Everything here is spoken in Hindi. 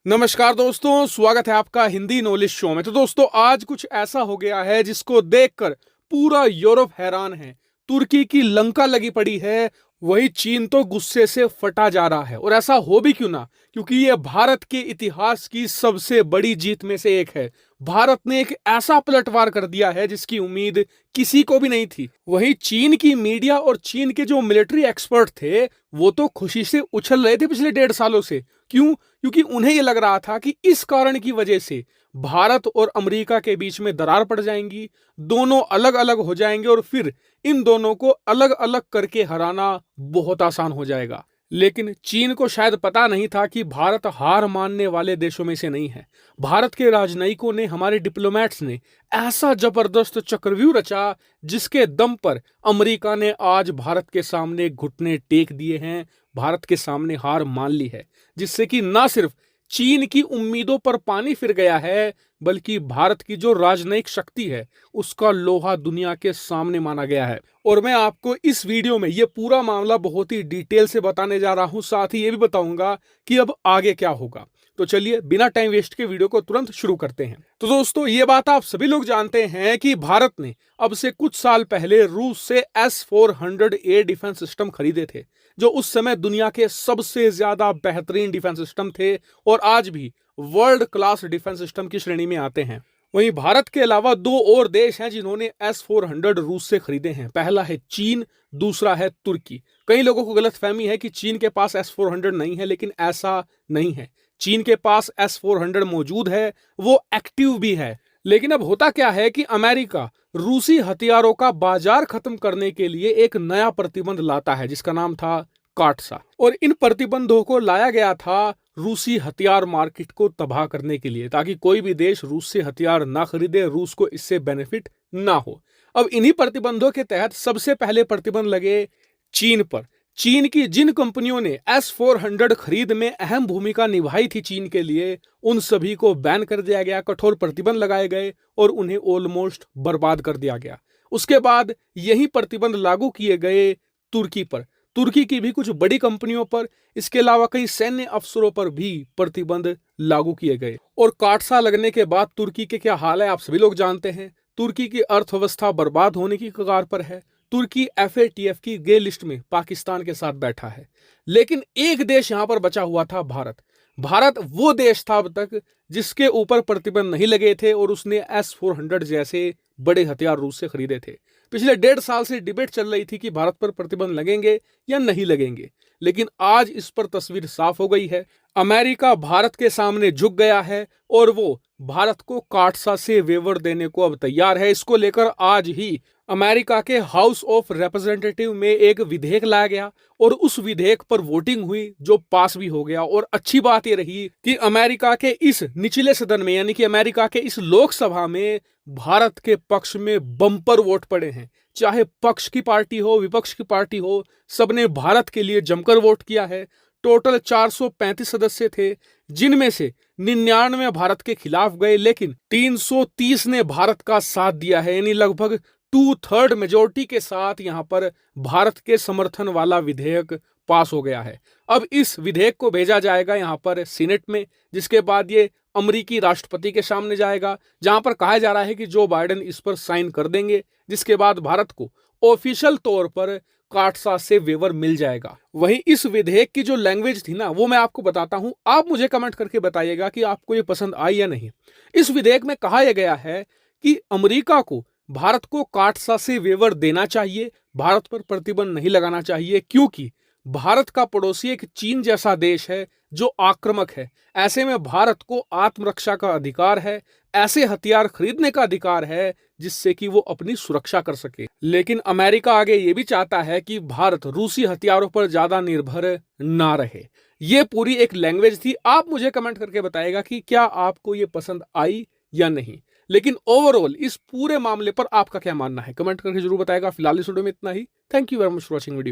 नमस्कार दोस्तों, स्वागत है आपका हिंदी नॉलेज शो में। तो दोस्तों, आज कुछ ऐसा हो गया है जिसको देखकर पूरा यूरोप हैरान है। तुर्की की लंका लगी पड़ी है, वही चीन तो गुस्से से फटा जा रहा है। और ऐसा हो भी क्यों ना, क्योंकि ये भारत के इतिहास की सबसे बड़ी जीत में से एक है। भारत ने एक ऐसा पलटवार कर दिया है जिसकी उम्मीद किसी को भी नहीं थी। वहीं चीन की मीडिया और चीन के जो मिलिट्री एक्सपर्ट थे, वो तो खुशी से उछल रहे थे पिछले 1.5 सालों से। क्यों? क्योंकि उन्हें यह लग रहा था कि इस कारण की वजह से भारत और अमेरिका के बीच में दरार पड़ जाएंगी, दोनों अलग अलग हो जाएंगे और फिर इन दोनों को अलग अलग करके हराना बहुत आसान हो जाएगा। लेकिन चीन को शायद पता नहीं था कि भारत हार मानने वाले देशों में से नहीं है। भारत के राजनयिकों ने, हमारे डिप्लोमेट्स ने ऐसा जबरदस्त चक्रव्यूह रचा जिसके दम पर अमेरिका ने आज भारत के सामने घुटने टेक दिए हैं, भारत के सामने हार मान ली है। जिससे कि ना सिर्फ चीन की उम्मीदों पर पानी फिर गया है, बल्कि भारत की जो राजनयिक शक्ति है उसका लोहा दुनिया के सामने माना गया है। और मैं आपको इस वीडियो में ये पूरा मामला बहुत ही डिटेल से बताने जा रहा हूं, साथ ही ये भी बताऊंगा कि अब आगे क्या होगा। तो चलिए बिना टाइम वेस्ट के वीडियो को तुरंत शुरू करते हैं। तो दोस्तों, ये बात आप सभी लोग जानते हैं कि भारत ने अब से कुछ साल पहले रूस से S-400 एयर डिफेंस सिस्टम खरीदे थे, जो उस समय दुनिया के सबसे ज्यादा बेहतरीन डिफेंस सिस्टम थे और आज भी वर्ल्ड क्लास डिफेंस सिस्टम की श्रेणी में आते हैं। वहीं भारत के अलावा दो और देश हैं जिन्होंने S-400 रूस से खरीदे हैं। पहला है चीन, दूसरा है तुर्की। कई लोगों को गलतफहमी है कि चीन के पास S-400 नहीं है, लेकिन ऐसा नहीं है। चीन के पास S-400 मौजूद है, वो एक्टिव भी है। लेकिन अब होता क्या है कि अमेरिका रूसी हथियारों का बाजार खत्म करने के लिए एक नया प्रतिबंध लाता है जिसका नाम था काटसा। और इन प्रतिबंधों को लाया गया था रूसी हथियार मार्केट को तबाह करने के लिए, ताकि कोई भी देश रूस से हथियार ना खरीदे, रूस को इससे बेनिफिट ना हो। अब इन्हीं प्रतिबंधों के तहत सबसे पहले प्रतिबंध लगे चीन पर। चीन की जिन कंपनियों ने S-400 खरीद में अहम भूमिका निभाई थी चीन के लिए, उन सभी को बैन कर दिया गया, कठोर प्रतिबंध लगाए गए और उन्हें ऑलमोस्ट बर्बाद कर दिया गया। उसके बाद यही प्रतिबंध लागू किए गए तुर्की पर। तुर्की की भी कुछ बड़ी कंपनियों पर, इसके अलावा कई सैन्य अफसरों पर भी प्रतिबंध लागू किए गए। और काटसा लगने के बाद तुर्की के क्या हाल है आप सभी लोग जानते हैं। तुर्की की अर्थव्यवस्था बर्बाद होने की कगार पर है। तुर्की FATF की ग्रे लिस्ट में पाकिस्तान के साथ बैठा है। लेकिन एक देश यहां पर बचा हुआ था, भारत। भारत वो देश था अब तक जिसके ऊपर प्रतिबंध नहीं लगे थे और उसने S-400 जैसे बड़े हथियार रूस से खरीदे थे। पिछले 1.5 साल से डिबेट चल रही थी कि भारत पर प्रतिबंध लगेंगे या नहीं लगेंगे, लेकिन आज इस पर तस्वीर साफ हो गई है। अमेरिका भारत के सामने झुक गया है और वो भारत को काटसा से वेवर देने को अब तैयार है। इसको लेकर आज ही अमेरिका के हाउस ऑफ रिप्रेजेंटेटिव में एक विधेयक लाया गया और उस विधेयक पर वोटिंग हुई, जो पास भी हो गया। और अच्छी बात यह रही कि अमेरिका के इस निचले सदन में, यानी कि अमेरिका के इस लोकसभा में भारत के पक्ष में बम्पर वोट पड़े हैं। चाहे पक्ष की पार्टी हो, विपक्ष की पार्टी हो, सबने भारत के लिए जमकर वोट किया है। टोटल 435 सदस्य थे, जिनमें से 99 भारत के खिलाफ गए, लेकिन 330 ने भारत का साथ दिया है। यानी लगभग 2/3 मेजोरिटी के साथ यहां पर भारत के समर्थन वाला विधेयक पास हो गया है। अब इस विधेयक को भेजा जाएगा यहां पर सीनेट में, जिसके बाद ये अमेरिकी राष्ट्रपति के सामने जाएगा, जहां पर कहा जा रहा है कि जो बाइडेन इस पर साइन कर देंगे, जिसके बाद भारत को ऑफिशियल तौर पर काटसा से वेवर मिल जाएगा। वहीं इस विधेयक की जो लैंग्वेज थी ना, वो मैं आपको बताता हूं। आप मुझे कमेंट करके बताइएगा कि आपको ये पसंद आई या नहीं। इस विधेयक में कहा यह गया है कि अमेरिका को भारत को काटसा से वेवर देना चाहिए, भारत पर प्रतिबंध नहीं लगाना चाहिए, क्योंकि भारत का पड़ोसी एक चीन जैसा देश है जो आक्रामक है। ऐसे में भारत को आत्मरक्षा का अधिकार है, ऐसे हथियार खरीदने का अधिकार है जिससे कि वो अपनी सुरक्षा कर सके। लेकिन अमेरिका आगे ये भी चाहता है कि भारत रूसी हथियारों पर ज्यादा निर्भर ना रहे। ये पूरी एक लैंग्वेज थी। आप मुझे कमेंट करके बताइएगा कि क्या आपको ये पसंद आई या नहीं। लेकिन ओवरऑल इस पूरे मामले पर आपका क्या मानना है, कमेंट करके जरूर बताएगा। फिलहाल इस वीडियो में इतना ही। Thank you very much for watching video.